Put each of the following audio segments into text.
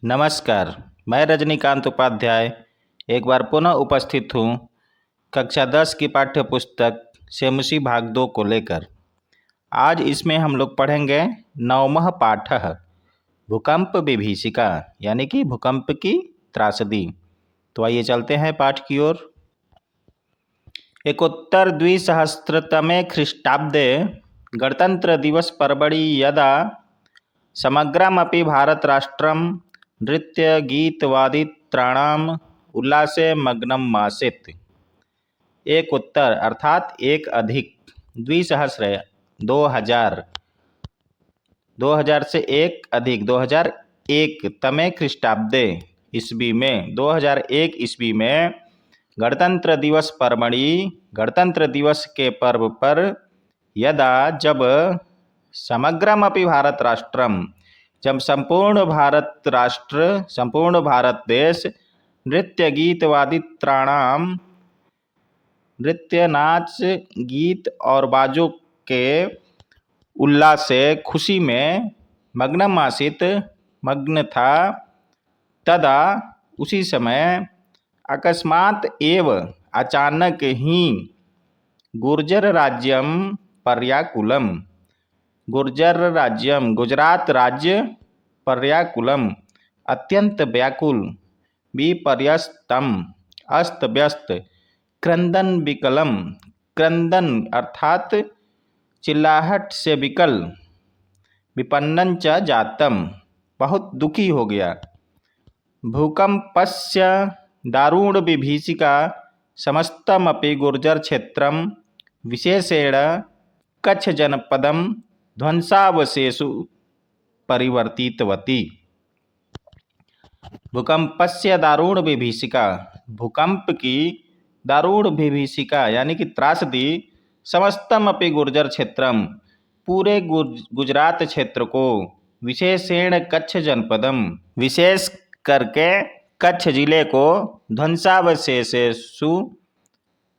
नमस्कार। मैं रजनीकांत उपाध्याय एक बार पुनः उपस्थित हूँ कक्षा 10 की पाठ्य पुस्तक सेमुसी भाग 2 को लेकर। आज इसमें हम लोग पढ़ेंगे 9वां पाठ भूकंप विभीषिका यानी कि भूकंप की त्रासदी। तो आइए चलते हैं पाठ की ओर। एकोत्तर द्विसहस्रतमे ख्रीष्टाब्दे गणतंत्र दिवस पर्वणि यदा समग्रमपि भारतराष्ट्रं नृत्यगीतवादित्राणाम् उल्लासे मग्नम् आसीत्। एक उत्तर अर्थात एक अधिक, द्विसहस्र 2000, 2000 से एक अधिक 2001 तमे ख्रीष्टाब्दे ईस्वी में 2001 ईस्वी में गणतंत्र दिवस पर्वणि गणतंत्र दिवस के पर्व पर यदा जब समग्रमपि भारत राष्ट्रम जब संपूर्ण भारत राष्ट्र संपूर्ण भारत देश नृत्य गीतवादित्राणाम नृत्य नाच गीत और बाजों के उल्लास से खुशी में मग्नम आसित मग्न था, तदा उसी समय अकस्मात एव अचानक ही गुर्जर राज्यम पर्याकुलम गुर्जर राज्यम गुजरात राज्य पर्याकुलम अत्यंत व्याकुल विपर्यस्तम अस्त व्यस्त क्रंदन विकलम क्रंदन अर्थात चिल्लाहट से विकल विपन्नं च जातम बहुत दुखी हो गया। भूकंपस्य दारुण विभीषिका समस्तमपि गुर्जर क्षेत्रम विशेषेण कच्छ जनपदम ध्वंसावशेषु परिवर्तितवती। भूकंपस्य दारुण विभीषिका भूकंप की दारुण विभीषिका यानी कि त्रासदी समस्तम अपि गुर्जर क्षेत्रम पूरे गुजरात क्षेत्र को विशेषेण कच्छ जनपदम विशेष करके कच्छ जिले को ध्वंसावशेषु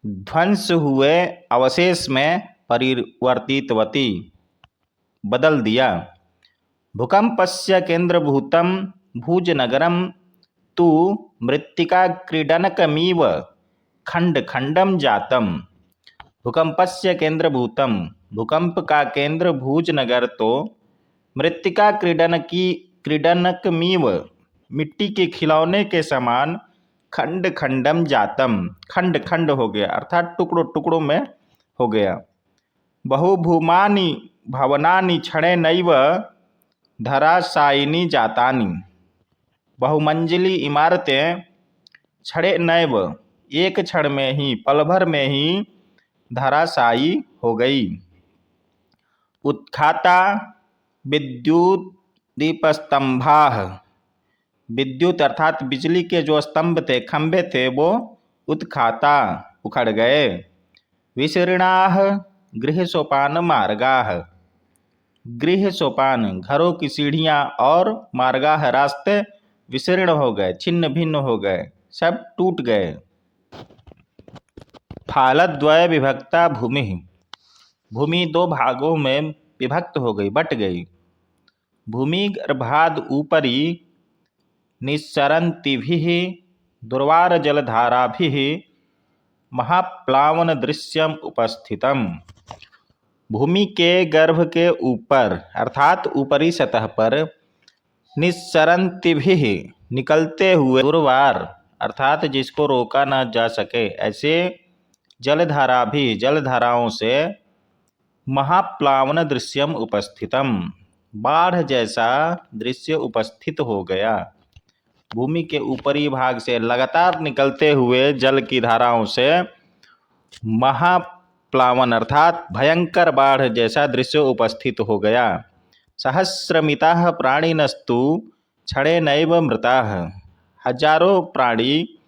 ध्वंस हुए अवशेष में परिवर्तितवती बदल दिया। भूकंपस्य केंद्रभूतं भुजनगरं तु मृत्तिकाक्रीडनकमिव खंड खंडम जातम। भूकंपस्य केंद्रभूतम भूकंप का केंद्र भुजनगर तो मृत्तिका क्रीडनकमिव मिट्टी के खिलौने के समान खंड खंडम जातम खंड खंड हो गया अर्थात टुकड़ों टुकड़ों में हो गया। बहुभूमानि भवनानि क्षणेनैव धराशायिनी जातानि बहुमंजिली इमारतें क्षणेनैव एक क्षण में ही पल भर में ही धराशायी हो गई। उत्खाता विद्युत दीपस्तंभाः विद्युत अर्थात बिजली के जो स्तंभ थे खंभे थे वो उत्खाता उखड़ गए। विशीर्णाः गृह सोपान मार्गाः गृह सोपान घरों की सीढ़ियाँ और मार्गाः रास्ते विशीर्ण हो गए छिन्न भिन्न हो गए सब टूट गए। फालद्वय विभक्ता भूमि भूमि दो भागों में विभक्त हो गई बट गई। भूमि गर्भाद ऊपरी निस्सरन्तीभिः दुर्वार जलधाराभिः महाप्लावन दृश्यम उपस्थितम। भूमि के गर्भ के ऊपर अर्थात ऊपरी सतह पर निस्सरन्तीभिः निकलते हुए दुर्वार अर्थात जिसको रोका न जा सके ऐसे जलधारा भी जलधाराओं से महाप्लावन दृश्यम उपस्थितम बाढ़ जैसा दृश्य उपस्थित हो गया। भूमि के ऊपरी भाग से लगातार निकलते हुए जल की धाराओं से महाप्लावन अर्थात भयंकर बाढ़ जैसा दृश्य उपस्थित हो गया। सहस्रमिताः प्राणिनस्तु क्षणेनैव मृताः हजारों प्राणी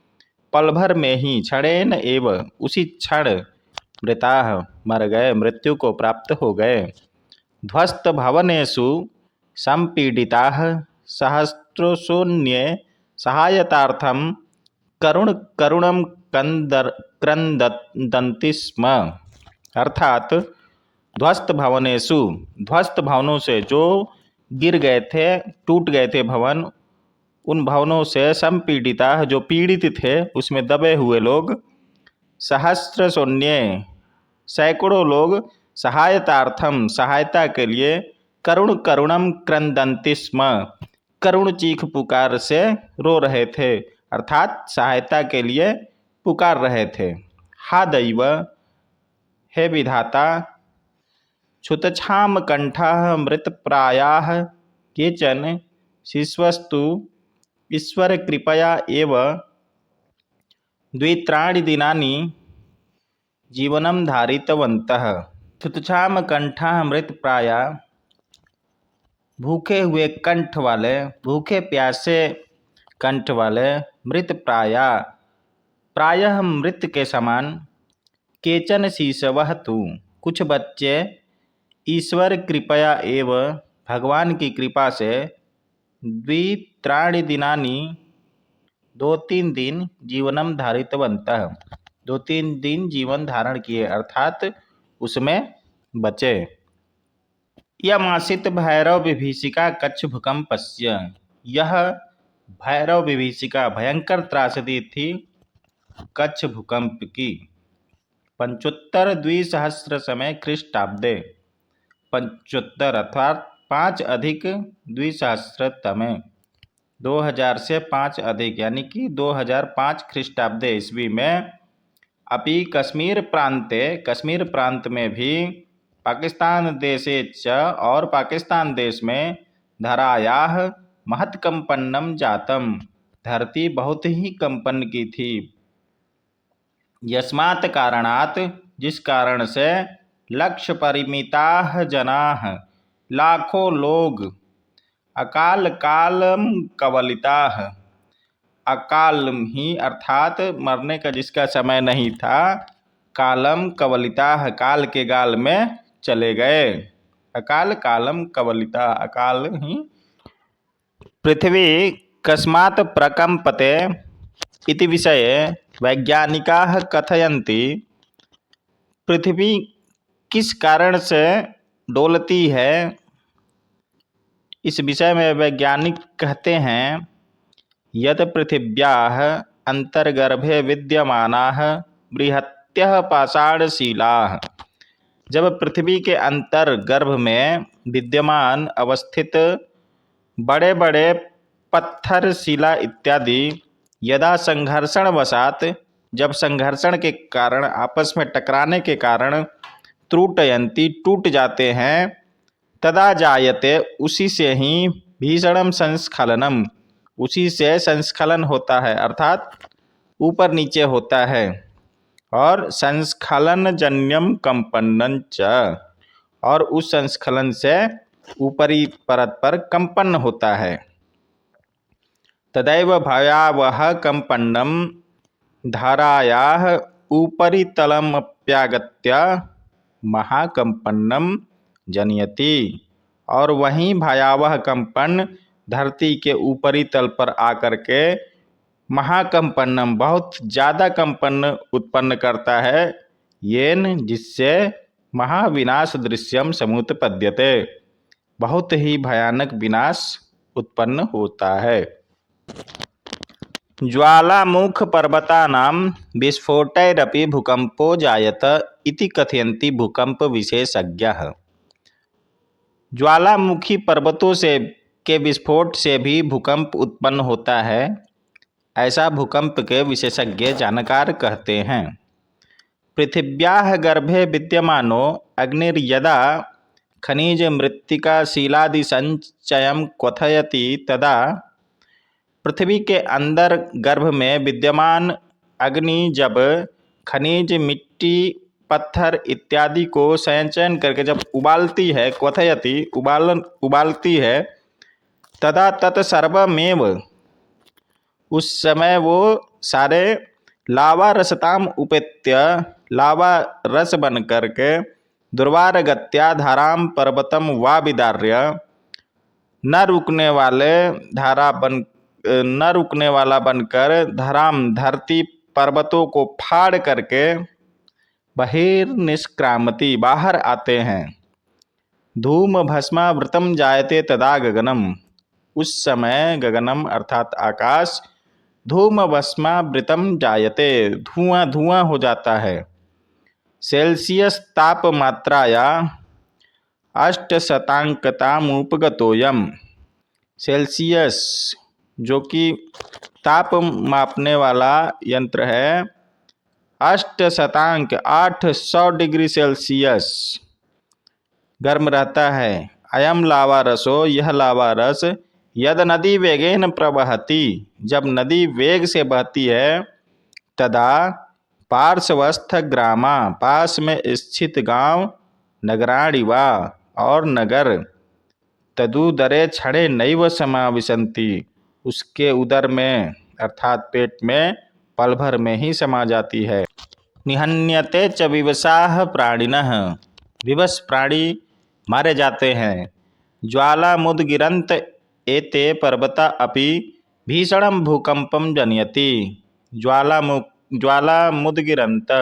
पल भर में ही क्षणेन एव उसी क्षण मृताः मर गए मृत्यु को प्राप्त हो गए। ध्वस्त भवनेषु संपीडिताः सहस्रशून्ये सहायतार्थम करुणम क्रंदन्ति स्म अर्थात ध्वस्त भवनों से जो गिर गए थे टूट गए थे भवन उन भवनों से संपीड़िता जो पीड़ित थे, उसमें दबे हुए लोग, सहस्र शून्य सैकड़ों लोग, सहायतार्थम सहायता के लिए, करुणम क्रंदन्ति स्म करुण चीख पुकार से रो रहे थे, अर्थात सहायता के लिए पुकार रहे थे। हा दैव, हे विधाता, क्षुतछाम कंठः मृतप्रायाः केचन शिश्वस्तु ईश्वर कृपया एव द्वित्राणि दिनानि जीवनं धारितवन्तः। क्षुतछाम कंठः मृतप्राया, भूखे हुए कंठ वाले, भूखे प्यासे कंठ वाले, मृत प्राया, प्रायः मृत के समान, केचन शिशवः तु, कुछ बच्चे, ईश्वर कृपया एव भगवान की कृपा से, द्वित्राणि दिनानि 2-3 दिन, जीवनम धारितवन्तः 2-3 दिन जीवन धारण किए, अर्थात उसमें बचे। यमासित भैरव विभीषिका कच्छ भूकंपस्य, यह भैरव विभीषिका भयंकर त्रासदी थी कच्छ भूकंप की। 75 द्विसहस्र समय ख्रीष्टाब्दे, 75 अर्थात 5 अधिक द्विसहस्रतमे, 2000 से 5 अधिक यानी कि 2005 ख्रीष्टाब्दे ईस्वी में, अपि कश्मीर प्रांत में भी, पाकिस्तान देशे च और पाकिस्तान देश में, धरायाः महत्कंपन्नम जातम, धरती बहुत ही कंपन की थी। यस्मात् कारणात्, जिस कारण से, लक्ष्य परिमिताः जनाः, लाखों लोग, अकाल कालम कवलिताः, अकाल ही अर्थात मरने का जिसका समय नहीं था, कालम कवलिताः काल के गाल में चले गए। अकाल कालम कवलिता, अकाल ही। पृथ्वी कस्मात् प्रकंपते इति विषये वैज्ञानिकाः कथयन्ति, पृथ्वी किस कारण से डोलती है, इस विषय में वैज्ञानिक कहते हैं, यत् पृथिव्याः अंतर्गर्भे विद्यमानाः बृहत्यः पाषाणशिलाः, जब पृथ्वी के अंतर गर्भ में विद्यमान अवस्थित बड़े बड़े पत्थर, शिला इत्यादि, यदा संघर्षण वशात, जब संघर्षण के कारण, आपस में टकराने के कारण, त्रुटयन्ति टूट जाते हैं, तदा जायते उसी से ही, भीषणम संस्खलनम, उसी से संस्खलन होता है, अर्थात ऊपर नीचे होता है, और संस्खलन जन्यम कंपन्नं च, और उस संस्खलन से ऊपरी परत पर कंपन होता है। तदैव भयावह कंपन्नं धारायाः उपरितलमप्यागत्य महाकंपन्नं जनयति, और वहीं भयावह कंपन धरती के ऊपरी तल पर आकर के महाकंपन्नम, बहुत ज़्यादा कंपन उत्पन्न करता है, येन, जिससे, महाविनाश दृश्यम समुत्पद्यते, बहुत ही भयानक विनाश उत्पन्न होता है। ज्वालामुख पर्वतानां विस्फोटैरपि भूकंपो जायत इति कथयन्ति भूकंप विशेषज्ञाः। ज्वालामुखी पर्वतों से के विस्फोट से भी भूकंप उत्पन्न होता है, ऐसा भूकंप के विशेषज्ञ जानकार कहते हैं। पृथिव्याः गर्भे विद्यमानो अग्निर्यदा खनिज मृत्तिका शिलादि संचयं क्वथयति, तदा पृथ्वी के अंदर गर्भ में विद्यमान अग्नि जब खनिज, मिट्टी, पत्थर इत्यादि को संचयन करके जब उबालती है, क्वथयति उबालती है, तदा तत्सर्वमेव, उस समय वो सारे लावा रसताम उपेत्य, लावा रस बन करके, दुर्वार गत्या धाराम पर्वतम वा विदार्य, न रुकने वाला बनकर धराम धरती पर्वतों को फाड़ करके, बहिर्निष्क्रामति बाहर आते हैं। धूम भस्मावृतम जायते तदा गगनम, उस समय गगनम अर्थात आकाश धूमभस्मावृतम जायते, धुआं धुआं हो जाता है। सेल्सियस तापमात्राया 800 सेल्सियस जो कि ताप मापने वाला यंत्र है, 800 डिग्री सेल्सियस गर्म रहता है। अयम लावा रसो, यह लावा रस, यद नदी वेगेन प्रवहति, जब नदी वेग से बहती है, तदा पार्श्वस्थ ग्रामा, पास में स्थित गांव, नगराणि वा और नगर, तदुदरे क्षणे नैव समाविशन्ति, उसके उदर में अर्थात पेट में पल भर में ही समा जाती है। निहन्यते च विवशाः प्राणिनः, विवश प्राणी मारे जाते हैं। ज्वालामुदगिरन्त एते पर्वता अपि भीषणं भूकंपं जनयति, ज्वालामुदगिरन्त,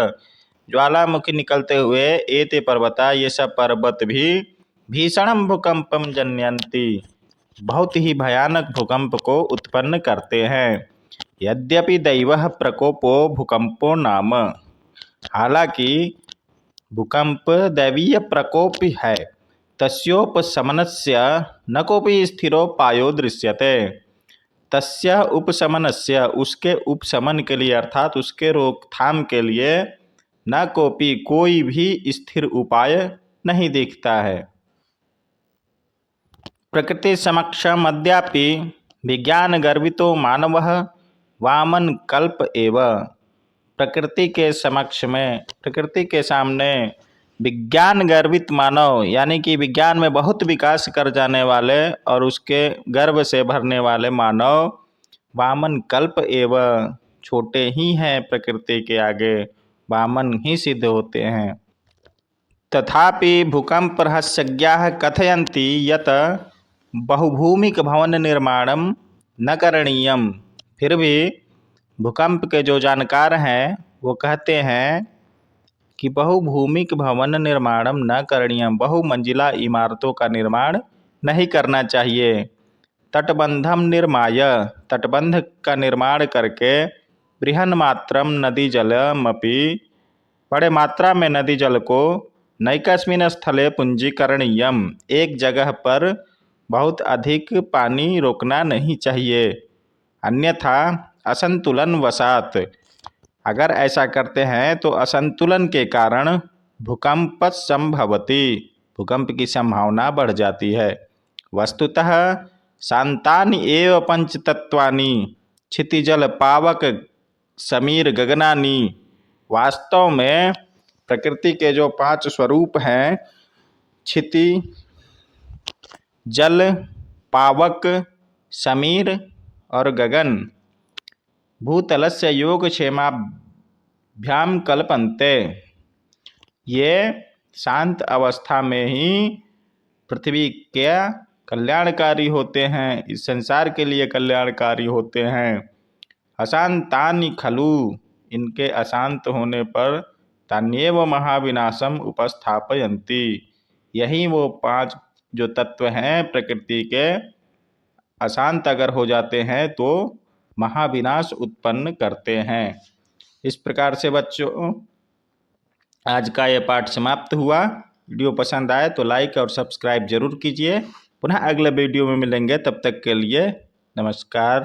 ज्वालामुखी निकलते हुए, एते पर्वता, ये सब पर्वत भी, भीषणं भूकंपम जनयन्ति, बहुत ही भयानक भूकंप को उत्पन्न करते हैं। यद्यपि दैवः प्रकोपो भूकंपो नाम, हालांकि भूकंप दैवीय प्रकोप है। तस्योपशमनस्य न कोपि स्थिरोपायो दृश्यते, तस्य उपशमनस्य, उसके उपशमन के लिए अर्थात उसके रोकथाम के लिए, न कोपि कोई भी स्थिर उपाय नहीं दिखता है। प्रकृति समक्षम अद्यापि विज्ञान गर्वितो मानवः वामन कल्प एव, प्रकृति के समक्ष में, प्रकृति के सामने विज्ञान गर्वित मानव, यानी कि विज्ञान में बहुत विकास कर जाने वाले और उसके गर्व से भरने वाले मानव, वामन कल्प एव, छोटे ही हैं प्रकृति के आगे, वामन ही सिद्ध होते हैं। तथापि भूकंप रहस्यज्ञाः कथयन्ति यत् बहुभूमिक भवन निर्माणम न करणीयम, फिर भी भूकंप के जो जानकार हैं वो कहते हैं कि बहुभूमिक भवन निर्माणम न करणीयम, बहुमंजिला इमारतों का निर्माण नहीं करना चाहिए। तटबंधम निर्माय, तटबंध का निर्माण करके, बृहन मात्रम नदी जलमपि, बड़े मात्रा में नदी जल को, नैकस्मिन् स्थले पुंजीकरणीयम, एक जगह पर बहुत अधिक पानी रोकना नहीं चाहिए। अन्यथा असंतुलन वशात, अगर ऐसा करते हैं तो असंतुलन के कारण भूकंप संभवति, भूकंप की संभावना बढ़ जाती है। वस्तुतः शांतानि एव पंचतत्वानि, क्षितिजल पावक समीर गगनानि, वास्तव में प्रकृति के जो 5 स्वरूप हैं, क्षिति, जल, पावक, समीर और गगन, भूतलस्य योगक्षेमाभ्याम कल्पन्ते, ये शांत अवस्था में ही पृथ्वी के कल्याणकारी होते हैं, इस संसार के लिए कल्याणकारी होते हैं। अशांतानि खलु, इनके अशांत होने पर, तान्येव महाविनाशम उपस्थापयन्ति, यही वो 5 जो तत्व हैं प्रकृति के, अशांत अगर हो जाते हैं तो महाविनाश उत्पन्न करते हैं। इस प्रकार से बच्चों आज का यह पाठ समाप्त हुआ। वीडियो पसंद आए तो लाइक और सब्सक्राइब जरूर कीजिए। पुनः अगले वीडियो में मिलेंगे, तब तक के लिए नमस्कार।